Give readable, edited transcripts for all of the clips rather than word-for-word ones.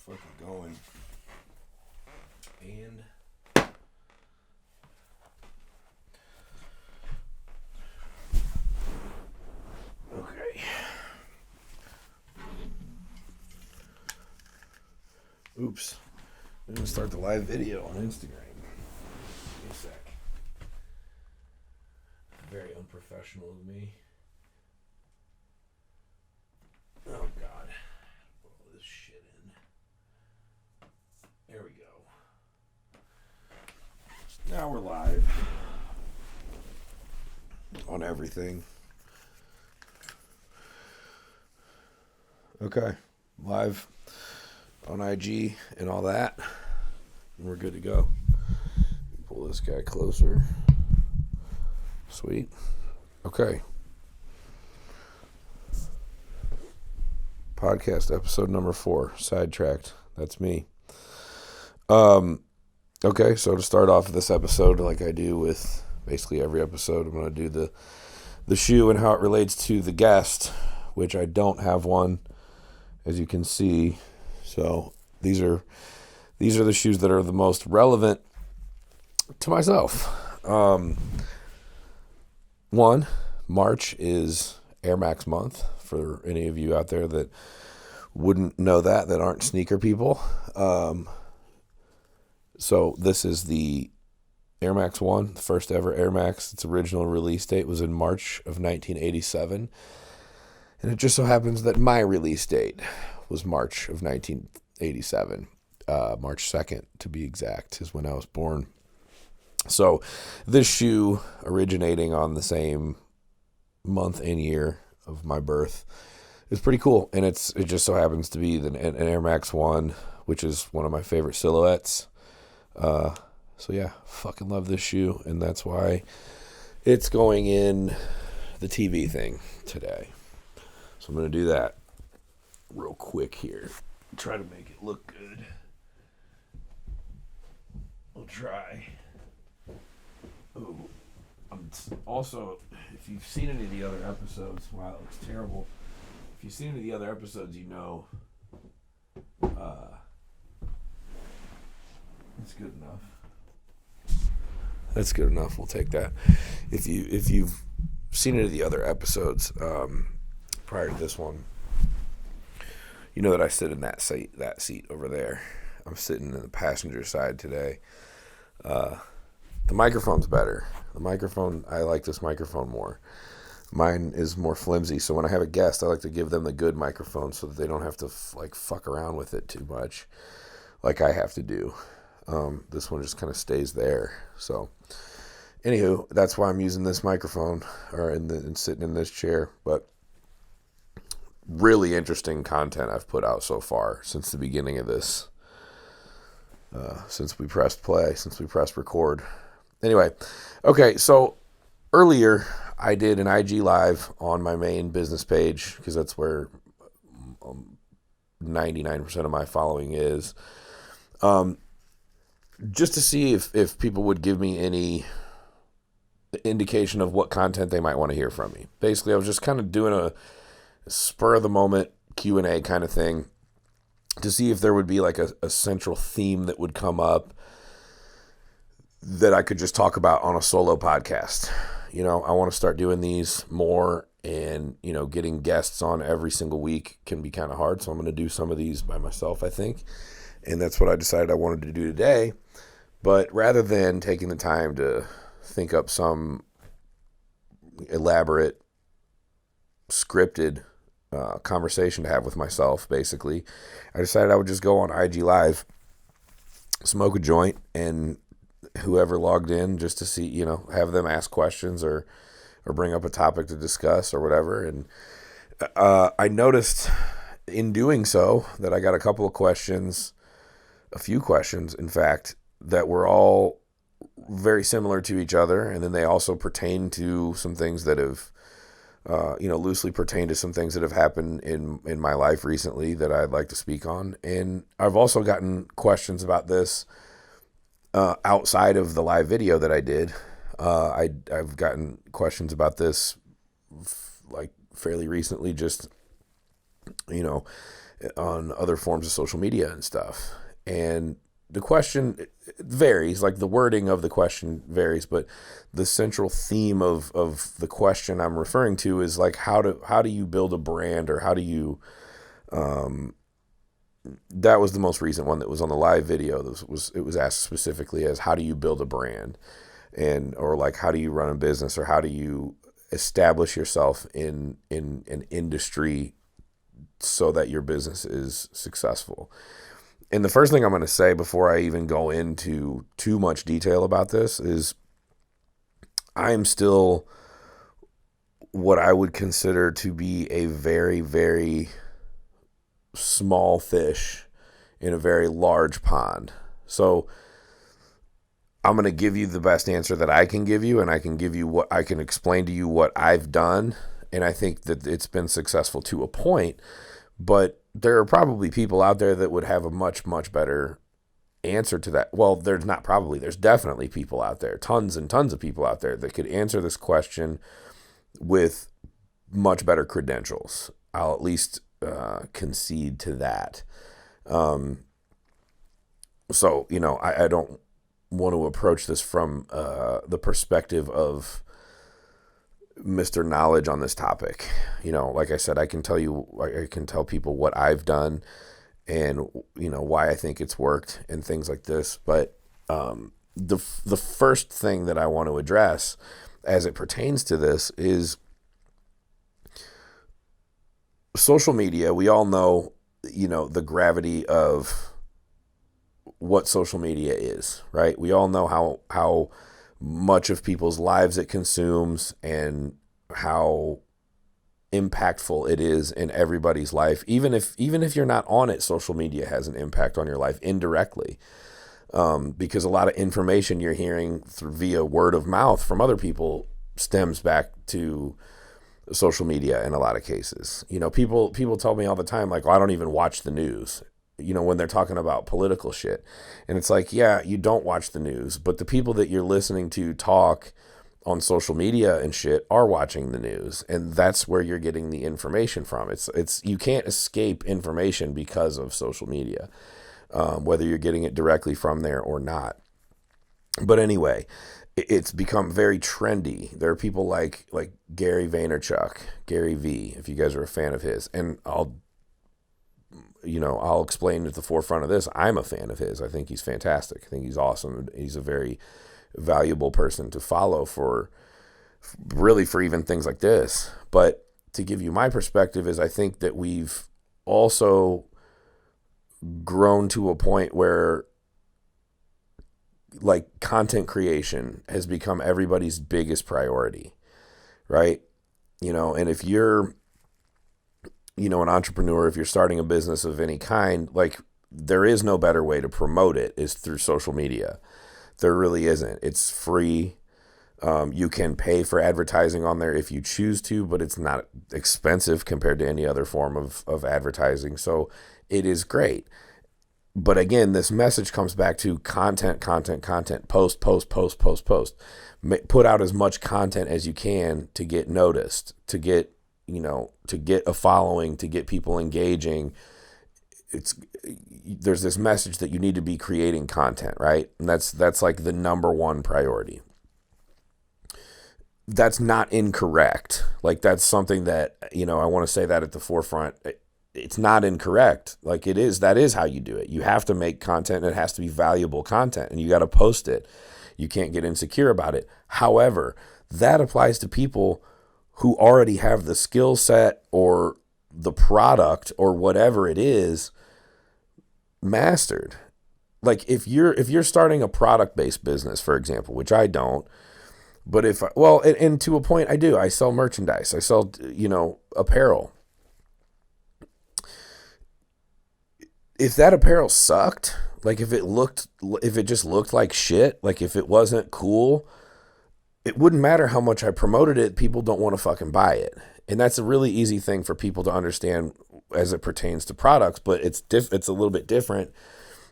fucking going. And okay. Oops. I'm gonna start the live video on Instagram. Give me a sec. Very unprofessional of me. Oh God. Put all this shit in. There we go. Now we're live on everything. Okay. Live on IG and all that. And we're good to go. Pull this guy closer. Sweet. Okay. Podcast episode number 4. Sidetracked. That's me. Okay, so to start off this episode, like I do with basically every episode, I'm going to do the shoe and how it relates to the guest, which I don't have one, as you can see. So these are the shoes that are the most relevant to myself. One, March is Air Max month, for any of you out there that wouldn't know that aren't sneaker people. So this is the Air Max 1, the first ever Air Max. Its original release date was in March of 1987. And it just so happens that my release date was March of 1987. March 2nd, to be exact, is when I was born. So this shoe, originating on the same month and year of my birth, is pretty cool. And it just so happens to be an Air Max 1, which is one of my favorite silhouettes. So yeah, fucking love this shoe, and that's why it's going in the TV thing today. So I'm going to do that real quick here. Try to make it look good. We'll try. Ooh. Also, if you've seen any of the other episodes, wow, it looks terrible. If you've seen any of the other episodes, you know it's good enough. That's good enough. We'll take that. If you've seen any of the other episodes prior to this one, you know that I sit in that seat over there. I'm sitting in the passenger side today. The microphone's better. I like this microphone more. Mine is more flimsy, so when I have a guest, I like to give them the good microphone so that they don't have to fuck around with it too much, like I have to do. This one just kind of stays there. So, anywho, that's why I'm using this microphone and sitting in this chair. But really interesting content I've put out so far since the beginning of this. Since we pressed play, since we pressed record. Anyway, okay, so earlier I did an IG live on my main business page, because that's where 99% of my following is. Just to see if people would give me any indication of what content they might want to hear from me. Basically, I was just kind of doing a spur of the moment Q&A kind of thing to see if there would be like a central theme that would come up that I could just talk about on a solo podcast. You know, I want to start doing these more, and, you know, getting guests on every single week can be kind of hard. So I'm going to do some of these by myself, I think. And that's what I decided I wanted to do today. But rather than taking the time to think up some elaborate, scripted conversation to have with myself, basically, I decided I would just go on IG Live, smoke a joint, and whoever logged in, just to see, you know, have them ask questions or bring up a topic to discuss or whatever. And I noticed in doing so that I got a few questions, in fact, that were all very similar to each other, and then they also pertain to some things that have, loosely pertain to some things that have happened in my life recently that I'd like to speak on. And I've also gotten questions about this outside of the live video that I did. I've gotten questions about this like fairly recently, just, you know, on other forms of social media and stuff. And the question varies, like the wording of the question varies, but the central theme of the question I'm referring to is like how do you build a brand, or how do you that was the most recent one that was on the live video. It was asked specifically as how do you build a brand, and or like how do you run a business, or how do you establish yourself in an industry so that your business is successful. And the first thing I'm going to say before I even go into too much detail about this is I am still what I would consider to be a very, very small fish in a very large pond. So I'm going to give you the best answer that I can give you, and I can give you what I can explain to you what I've done. And I think that it's been successful to a point, but there are probably people out there that would have a much, much better answer to that. Well, there's definitely people out there, tons and tons of people out there that could answer this question with much better credentials. I'll at least concede to that. So, I don't want to approach this from the perspective of Mr. Knowledge on this topic. Like I said, I can tell people what I've done and, why I think it's worked and things like this. But the first thing that I want to address as it pertains to this is social media. We all know, the gravity of what social media is, right? We all know how much of people's lives it consumes and how impactful it is in everybody's life. Even if you're not on it, social media has an impact on your life indirectly, because a lot of information you're hearing via word of mouth from other people stems back to social media in a lot of cases. People tell me all the time, like, well, I don't even watch the news, when they're talking about political shit. And it's like, yeah, you don't watch the news, but the people that you're listening to talk on social media and shit are watching the news, and that's where you're getting the information from. It's you can't escape information because of social media, whether you're getting it directly from there or not. But anyway, it's become very trendy. There are people like Gary Vaynerchuk, Gary V, if you guys are a fan of his, and I'll explain at the forefront of this, I'm a fan of his. I think he's fantastic. I think he's awesome. He's a very valuable person to follow for even things like this. But to give you my perspective is I think that we've also grown to a point where like content creation has become everybody's biggest priority, right? And if you're an entrepreneur, if you're starting a business of any kind, like there is no better way to promote it is through social media. There really isn't. It's free. You can pay for advertising on there if you choose to, but it's not expensive compared to any other form of advertising. So it is great. But again, this message comes back to content, post. Put out as much content as you can to get noticed, to get a following, to get people engaging. There's this message that you need to be creating content, right? And that's like the number one priority. That's not incorrect. Like that's something that, I want to say that at the forefront. It's not incorrect. Like that is how you do it. You have to make content, and it has to be valuable content, and you got to post it. You can't get insecure about it. However, that applies to people who already have the skill set or the product or whatever it is mastered. Like if you're starting a product-based business, for example, which I don't, but and to a point I do. I sell merchandise. I sell, apparel. If that apparel sucked, like if it just looked like shit, like if it wasn't cool, it wouldn't matter how much I promoted it. People don't want to fucking buy it. And that's a really easy thing for people to understand as it pertains to products, but it's a little bit different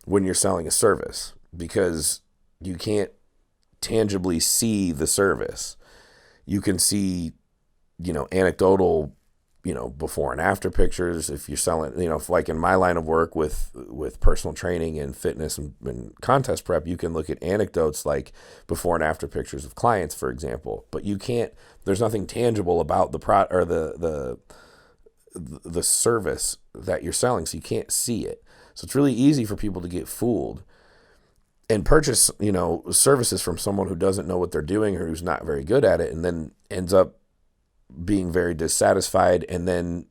when you're selling a service because you can't tangibly see the service. You can see, anecdotal, before and after pictures. If you're selling, if like in my line of work with personal training and fitness and contest prep, you can look at anecdotes like before and after pictures of clients, for example. But you can't. There's nothing tangible about the or the service that you're selling, so you can't see it. So it's really easy for people to get fooled and purchase, services from someone who doesn't know what they're doing or who's not very good at it, and then ends up being very dissatisfied. And then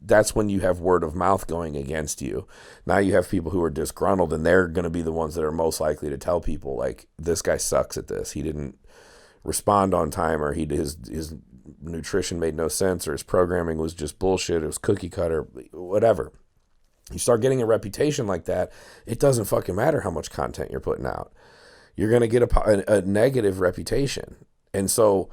that's when you have word of mouth going against you. Now you have people who are disgruntled, and they're going to be the ones that are most likely to tell people, like, this guy sucks at this. He didn't respond on time, or his nutrition made no sense, or his programming was just bullshit. It was cookie cutter, whatever. You start getting a reputation like that, it doesn't fucking matter how much content you're putting out. You're going to get a negative reputation. And so,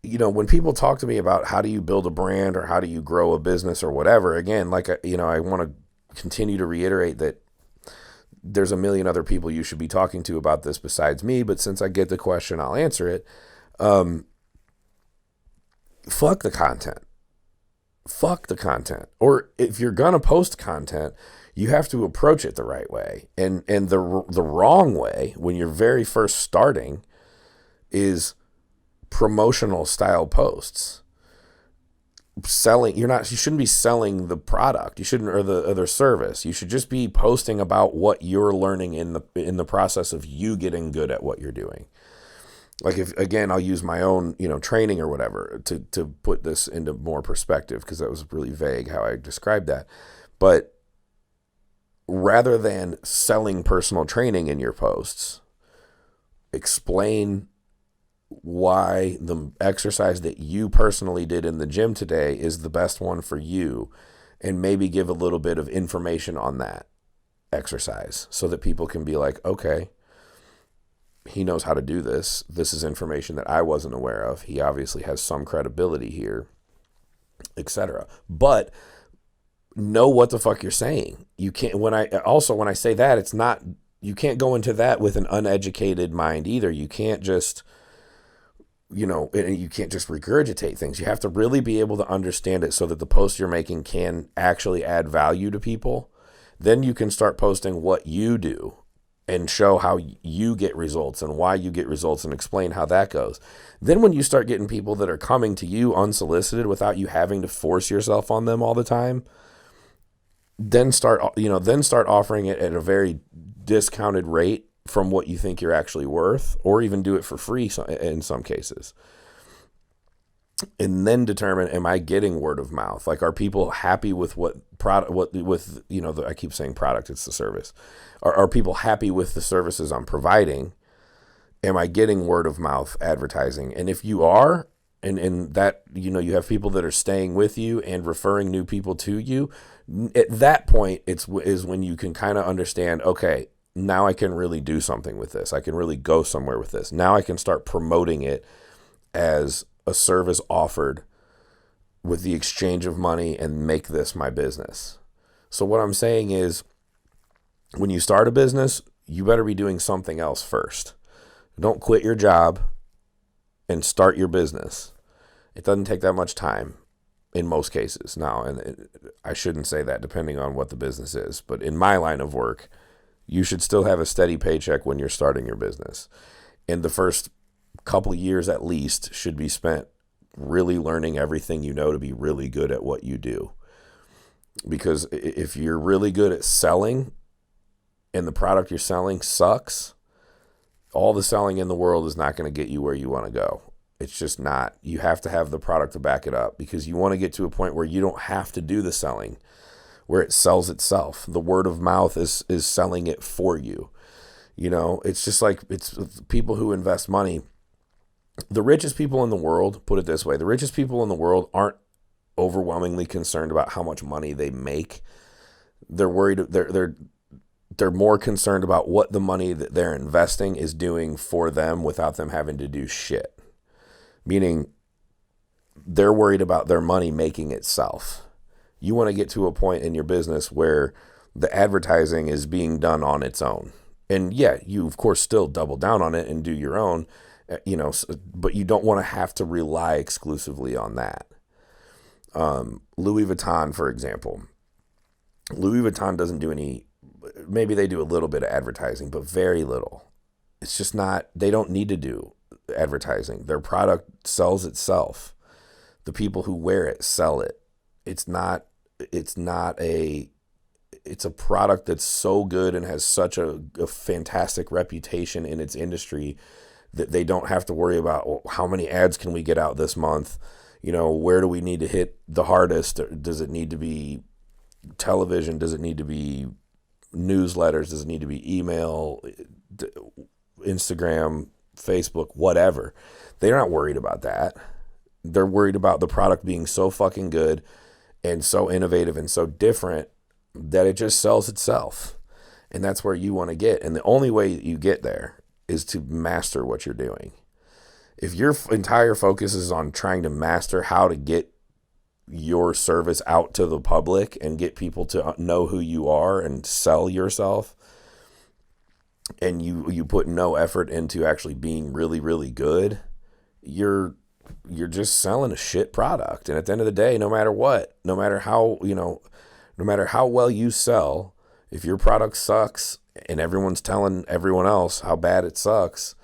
when people talk to me about how do you build a brand or how do you grow a business or whatever, again, like, I want to continue to reiterate that there's a million other people you should be talking to about this besides me. But since I get the question, I'll answer it. Fuck the content. Fuck the content. Or if you're going to post content, you have to approach it the right way. And the wrong way, when you're very first starting, is promotional style posts. You shouldn't be selling the product. You shouldn't, or the other service. You should just be posting about what you're learning in the process of you getting good at what you're doing. Like, if, again, I'll use my own, training or whatever to put this into more perspective, because that was really vague how I described that. But rather than selling personal training in your posts, explain why the exercise that you personally did in the gym today is the best one for you, and maybe give a little bit of information on that exercise so that people can be like, okay, he knows how to do this. This is information that I wasn't aware of. He obviously has some credibility here, etc. But know what the fuck you're saying. You can't, when I say that, it's not, you can't go into that with an uneducated mind either. You can't just, you can't just regurgitate things. You have to really be able to understand it so that the post you're making can actually add value to people. Then you can start posting what you do and show how you get results and why you get results, and explain how that goes. Then when you start getting people that are coming to you unsolicited without you having to force yourself on them all the time, then start offering it at a very discounted rate from what you think you're actually worth, or even do it for free in some cases. And then determine, am I getting word of mouth? Like, are people happy with I keep saying product, it's the service. Are people happy with the services I'm providing? Am I getting word of mouth advertising? And if you are, and that, you have people that are staying with you and referring new people to you, at that point, is when you can kind of understand, okay, now I can really do something with this. I can really go somewhere with this. Now I can start promoting it as a service offered with the exchange of money and make this my business. So what I'm saying is, when you start a business, you better be doing something else first. Don't quit your job and start your business. It doesn't take that much time in most cases. Now, and I shouldn't say that, depending on what the business is, but in my line of work, you should still have a steady paycheck when you're starting your business. And the first couple years at least should be spent really learning everything you know to be really good at what you do. Because if you're really good at selling and the product you're selling sucks, all the selling in the world is not going to get you where you want to go. It's just not. You have to have the product to back it up, because you want to get to a point where you don't have to do the selling, where it sells itself. The word of mouth is selling it for you. It's just like, it's people who invest money. The richest people in the world, put it this way, the richest people in the world aren't overwhelmingly concerned about how much money they make. They're worried, they're more concerned about what the money that they're investing is doing for them without them having to do shit. Meaning, they're worried about their money making itself. You want to get to a point in your business where the advertising is being done on its own. And yeah, you of course still double down on it and do your own, but you don't want to have to rely exclusively on that. Louis Vuitton, for example. Louis Vuitton doesn't do any, maybe they do a little bit of advertising, but very little. It's just not, they don't need to do advertising. Their product sells itself. The people who wear it sell it. It's a product that's so good and has such a fantastic reputation in its industry that they don't have to worry about, well, how many ads can we get out this month? Where do we need to hit the hardest? Does it need to be television? Does it need to be newsletters? Does it need to be email, Instagram, Facebook, whatever? They're not worried about that. They're worried about the product being so fucking good and so innovative and so different that it just sells itself. And that's where you want to get. And the only way you get there is to master what you're doing. If your entire focus is on trying to master how to get your service out to the public and get people to know who you are and sell yourself, and you put no effort into actually being really, really good, you're just selling a shit product. And at the end of the day, no matter what, no matter how well you sell, if your product sucks and everyone's telling everyone else how bad it sucks,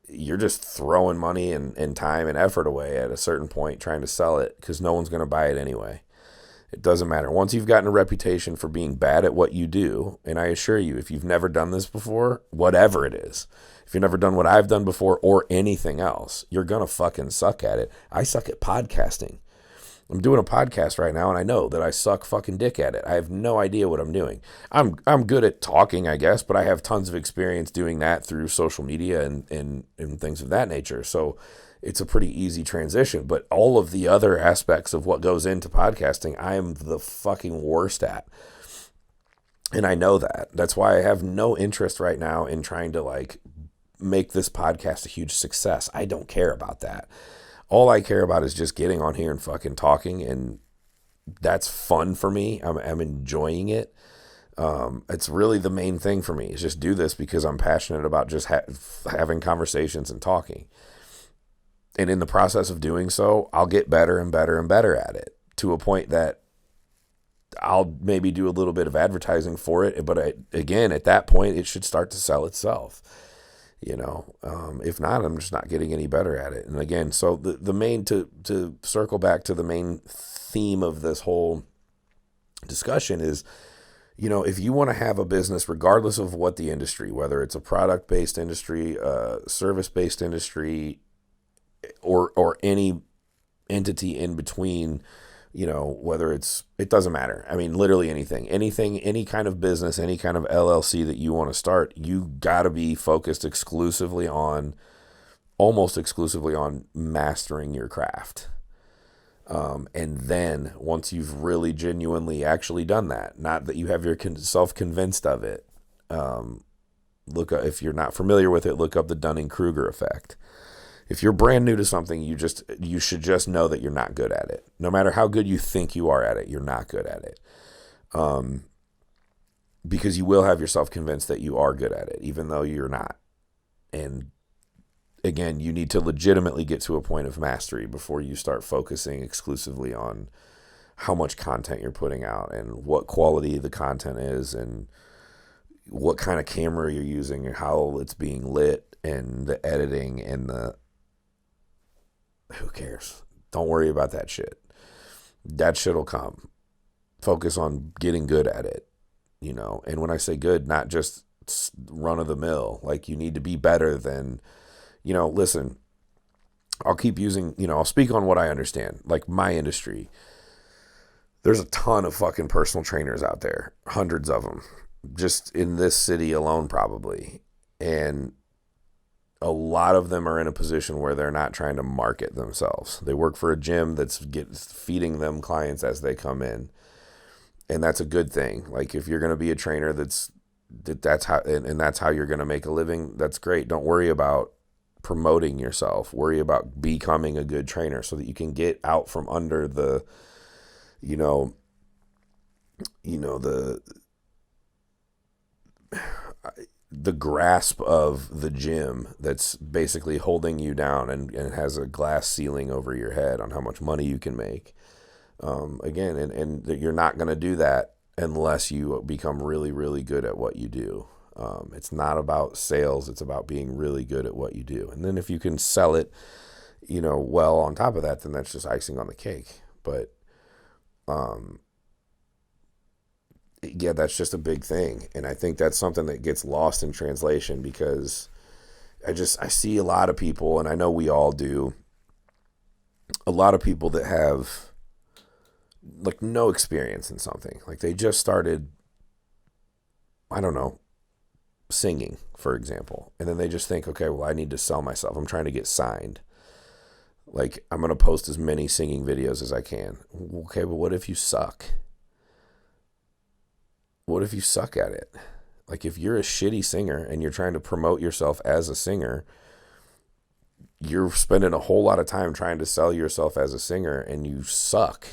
you're just throwing money and time and effort away at a certain point trying to sell it, because no one's going to buy it anyway. It doesn't matter. Once you've gotten a reputation for being bad at what you do, and I assure you, if you've never done this before, whatever it is, if you've never done what I've done before or anything else, you're going to fucking suck at it. I suck at podcasting. I'm doing a podcast right now, and I know that I suck fucking dick at it. I have no idea what I'm doing. I'm good at talking, I guess, but I have tons of experience doing that through social media and things of that nature. So it's a pretty easy transition. But all of the other aspects of what goes into podcasting, I am the fucking worst at. And I know that. That's why I have no interest right now in trying to make this podcast a huge success. I don't care about that. All I care about is just getting on here and fucking talking, and that's fun for me. I'm enjoying it. It's really the main thing for me, is just do this because I'm passionate about just having conversations and talking. And in the process of doing so, I'll get better and better and better at it, to a point that I'll maybe do a little bit of advertising for it. But again, at that point, it should start to sell itself. If not, I'm just not getting any better at it. And again, so the main, to circle back to the main theme of this whole discussion is, if you want to have a business, regardless of what the industry, whether it's a product-based industry, service-based industry, or any entity in between, whether it doesn't matter. I mean, literally anything, any kind of business, any kind of LLC that you want to start, you got to be focused almost exclusively on mastering your craft. And then once you've really genuinely actually done that, not that you have yourself convinced of it, if you're not familiar with it, look up the Dunning-Kruger effect. If you're brand new to something, you should just know that you're not good at it. No matter how good you think you are at it, you're not good at it. Because you will have yourself convinced that you are good at it, even though you're not. And again, you need to legitimately get to a point of mastery before you start focusing exclusively on how much content you're putting out and what quality the content is and what kind of camera you're using and how it's being lit and the editing and who cares? Don't worry about that shit. That shit will come. Focus on getting good at it, And when I say good, not just run of the mill. You need to be better than, listen, I'll keep using, I'll speak on what I understand. My industry, there's a ton of fucking personal trainers out there, hundreds of them, just in this city alone probably. And a lot of them are in a position where they're not trying to market themselves. They work for a gym that's feeding them clients as they come in. And that's a good thing. If you're going to be a trainer, that's how you're going to make a living, that's great. Don't worry about promoting yourself. Worry about becoming a good trainer so that you can get out from under the grasp of the gym that's basically holding you down and has a glass ceiling over your head on how much money you can make. Again, and you're not going to do that unless you become really, really good at what you do. It's not about sales. It's about being really good at what you do. And then if you can sell it, well on top of that, then that's just icing on the cake. But, yeah, that's just a big thing. And I think that's something that gets lost in translation because I see a lot of people, and I know we all do, a lot of people that have like no experience in something. Like they just started, I don't know, singing, for example. And then they just think, okay, well, I need to sell myself. I'm trying to get signed. Like, I'm going to post as many singing videos as I can. Okay, but what if you suck? What if you suck at it? Like, if you're a shitty singer and you're trying to promote yourself as a singer, you're spending a whole lot of time trying to sell yourself as a singer and you suck.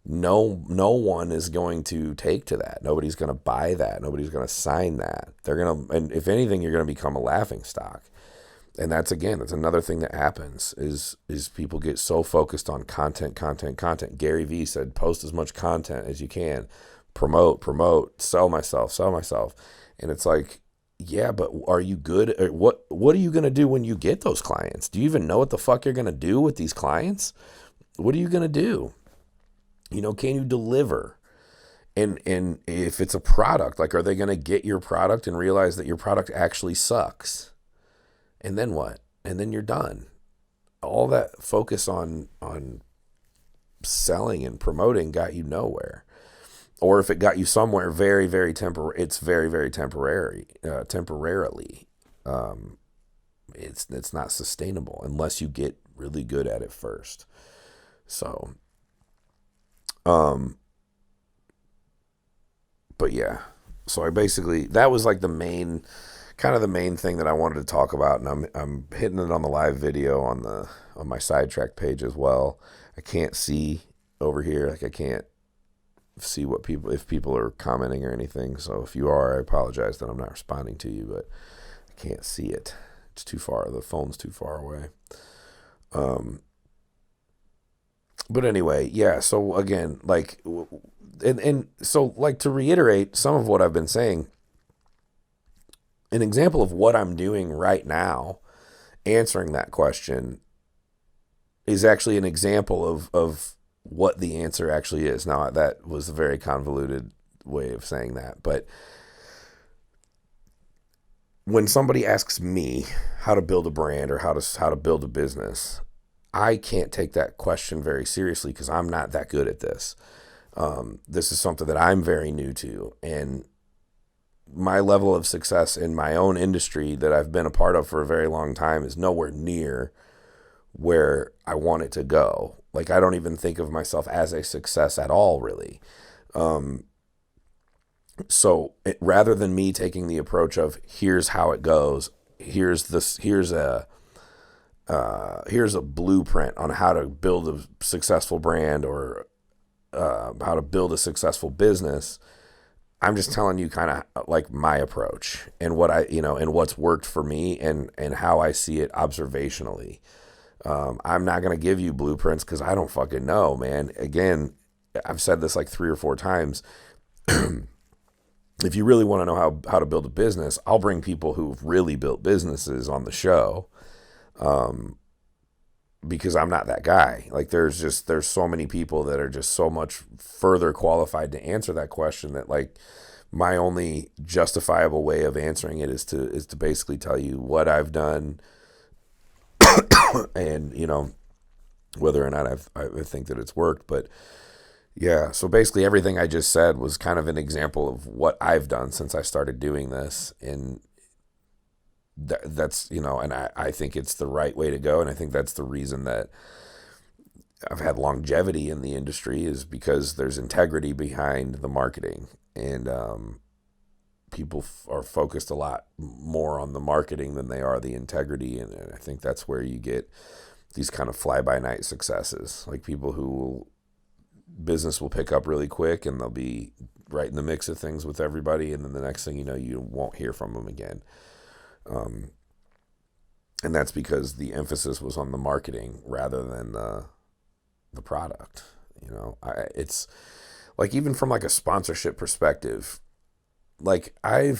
No one is going to take to that. Nobody's going to buy that. Nobody's going to sign that. And if anything, you're going to become a laughing stock. And that's another thing that happens is people get so focused on content. Gary Vee said, post as much content as you can, promote, sell myself. And it's like, yeah, but are you good? What are you going to do when you get those clients? Do you even know what the fuck you're going to do with these clients? What are you going to do? Can you deliver? And if it's a product, like, are they going to get your product and realize that your product actually sucks? And then what? And then you're done. All that focus on selling and promoting got you nowhere. Or if it got you somewhere, very, very it's very, very temporarily. It's not sustainable unless you get really good at it first. So, but yeah, so that was like the main thing that I wanted to talk about, and I'm hitting it on the live video on my sidetrack page as well. I can't see over here, like I can't see if people are commenting or anything. So if you are, I apologize that I'm not responding to you, but I can't see it. It's too far. The phone's too far away. But anyway, yeah. So again, like, and so like to reiterate some of what I've been saying. An example of what I'm doing right now, answering that question, is actually an example of what the answer actually is. Now, that was a very convoluted way of saying that, but when somebody asks me how to build a brand or how to build a business, I can't take that question very seriously because I'm not that good at this. This is something that I'm very new to, and my level of success in my own industry that I've been a part of for a very long time is nowhere near where I want it to go. Like, I don't even think of myself as a success at all, really. Rather than me taking the approach of here's how it goes, here's a blueprint on how to build a successful brand or how to build a successful business, I'm just telling you kind of like my approach and what and what's worked for me and how I see it observationally. I'm not going to give you blueprints because I don't fucking know, man. Again, I've said this like 3 or 4 times. If you really want to know how to build a business, I'll bring people who've really built businesses on the show. Because I'm not that guy. Like, there's so many people that are just so much further qualified to answer that question that, like, my only justifiable way of answering it is to basically tell you what I've done and, whether or not I think that it's worked. But yeah, so basically everything I just said was kind of an example of what I've done since I started doing this. And that's, and I think it's the right way to go. And I think that's the reason that I've had longevity in the industry, is because there's integrity behind the marketing, and people are focused a lot more on the marketing than they are the integrity. And I think that's where you get these kind of fly-by-night successes, like people business will pick up really quick and they'll be right in the mix of things with everybody. And then the next thing you know, you won't hear from them again. And that's because the emphasis was on the marketing rather than the product. It's like, even from like a sponsorship perspective, like I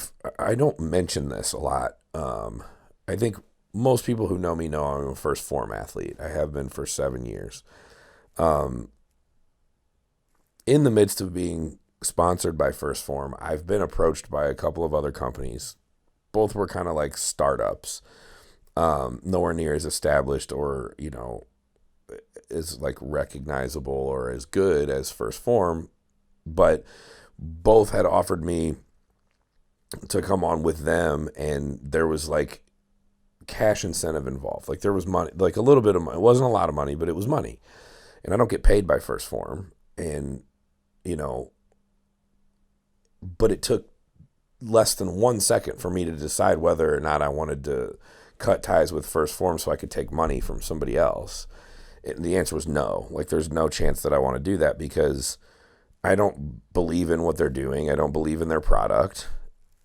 don't mention this a lot. I think most people who know me know I'm a first form athlete. I have been for 7 years. In the midst of being sponsored by First Form, I've been approached by a couple of other companies. Both were kind of like startups, nowhere near as established or, as like recognizable or as good as First Form, but both had offered me to come on with them, and there was like cash incentive involved. Like, there was money, like a little bit of money. It wasn't a lot of money, but it was money. And I don't get paid by First Form. And, but it took less than 1 second for me to decide whether or not I wanted to cut ties with First Form so I could take money from somebody else. And the answer was no. Like, there's no chance that I want to do that, because I don't believe in what they're doing. I don't believe in their product.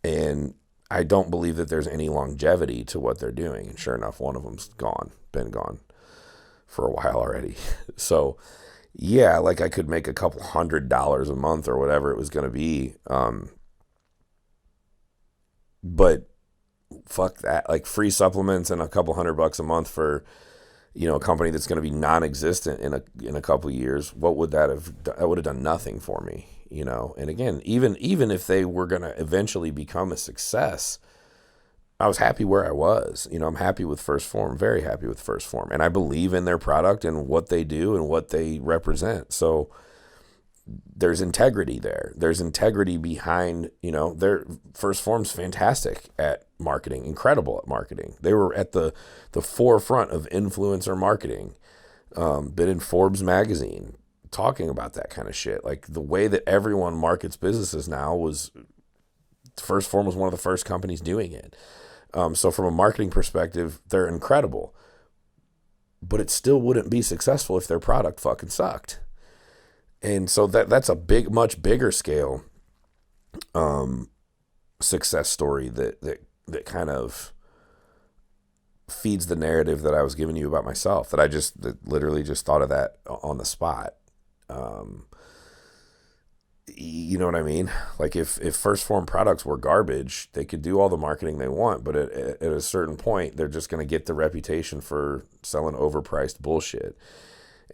And I don't believe that there's any longevity to what they're doing. And sure enough, one of them's been gone for a while already. So yeah, like, I could make a couple $100 a month or whatever it was going to be. But fuck that. Like, free supplements and a couple $100 a month for, a company that's going to be non-existent in a couple of years. What would that have done? That would have done nothing for me, And again, even if they were going to eventually become a success, I was happy where I was. I'm happy with First Form, very happy with First Form. And I believe in their product and what they do and what they represent. So there's integrity there. There's integrity behind, their First Form's fantastic at marketing, incredible at marketing. They were at the forefront of influencer marketing, been in Forbes magazine talking about that kind of shit. Like, the way that everyone markets businesses now was First Form was one of the first companies doing it. So from a marketing perspective, they're incredible, but it still wouldn't be successful if their product fucking sucked. And so that's a much bigger scale success story that kind of feeds the narrative that I was giving you about myself, that literally just thought of that on the spot. You know what I mean? Like, if First Form products were garbage, they could do all the marketing they want, but at a certain point, they're just going to get the reputation for selling overpriced bullshit.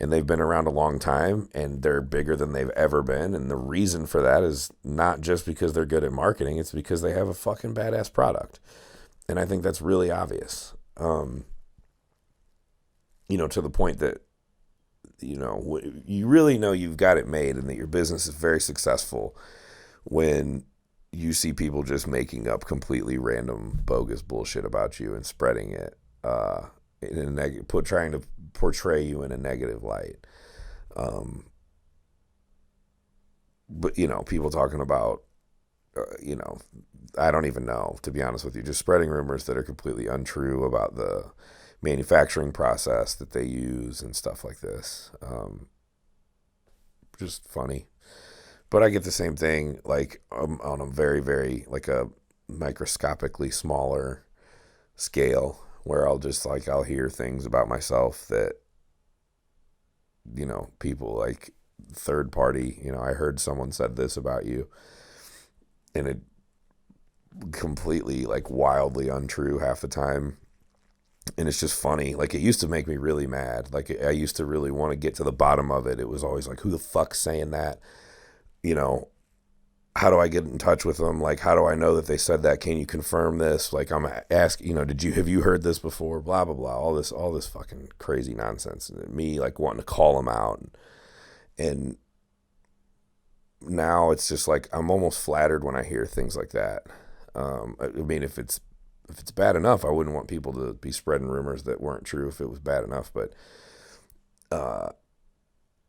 And they've been around a long time, and they're bigger than they've ever been. And the reason for that is not just because they're good at marketing. It's because they have a fucking badass product. And I think that's really obvious. To the point that, you really know you've got it made and that your business is very successful when you see people just making up completely random, bogus bullshit about you and spreading it, trying to portray you in a negative light. But people talking about, I don't even know, to be honest with you, just spreading rumors that are completely untrue about the manufacturing process that they use and stuff like this. Just funny. But I get the same thing, like, on a very, very, like, a microscopically smaller scale, where I'll hear things about myself that, people, like, third party, I heard someone said this about you, and it completely, like, wildly untrue half the time. And it's just funny. Like, it used to make me really mad. Like, I used to really want to get to the bottom of it. It was always like, who the fuck's saying that? How do I get in touch with them? Like, how do I know that they said that? Can you confirm this? Like, I'm asking, have you heard this before? Blah, blah, blah. All this fucking crazy nonsense. And me, like, wanting to call them out. And now it's just like, I'm almost flattered when I hear things like that. I mean, if it's bad enough, I wouldn't want people to be spreading rumors that weren't true if it was bad enough. But,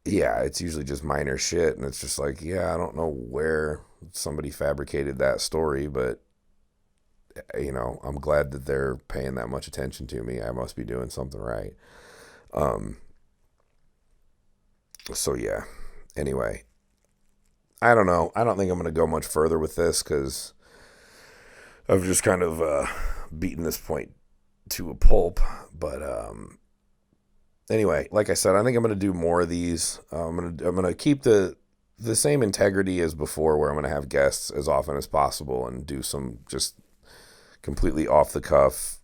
yeah, it's usually just minor shit. And it's just like, yeah, I don't know where somebody fabricated that story, but, I'm glad that they're paying that much attention to me. I must be doing something right. So yeah, anyway, I don't know. I don't think I'm going to go much further with this, because I've just kind of beaten this point to a pulp. But anyway, like I said, I think I'm gonna do more of these. I'm gonna keep the same integrity as before, where I'm gonna have guests as often as possible and do some just completely off the cuff,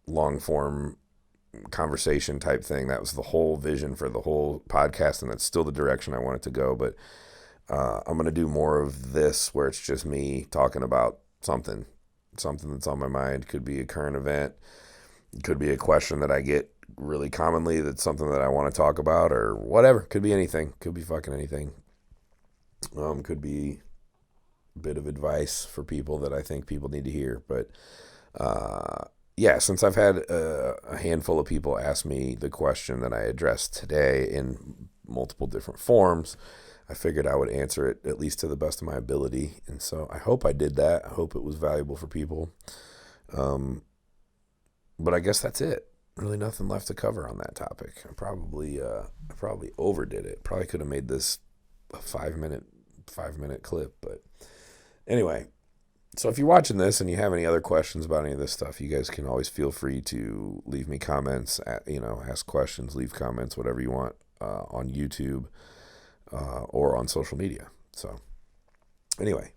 long form conversation type thing. That was the whole vision for the whole podcast, and that's still the direction I want it to go. But I'm gonna do more of this, where it's just me talking about something that's on my mind. Could be a current event, could be a question that I get really commonly that's something that I want to talk about, or whatever. Could be anything. Could be fucking anything. Could be a bit of advice for people that I think people need to hear. But yeah, since I've had a handful of people ask me the question that I addressed today in multiple different forms, I figured I would answer it at least to the best of my ability. And so I hope I did that. I hope it was valuable for people. But I guess that's it. Really nothing left to cover on that topic. I probably overdid it. Probably could have made this a 5 minute clip. But anyway, so if you're watching this and you have any other questions about any of this stuff, you guys can always feel free to leave me comments, ask questions, leave comments, whatever you want, on YouTube or on social media. So anyway,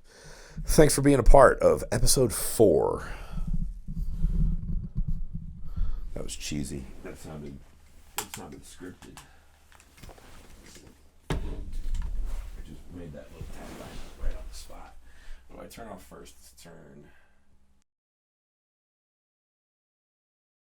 thanks for being a part of episode 4. That was cheesy. It sounded scripted. I just made that little tagline right on the spot. What do I turn off first? Let's turn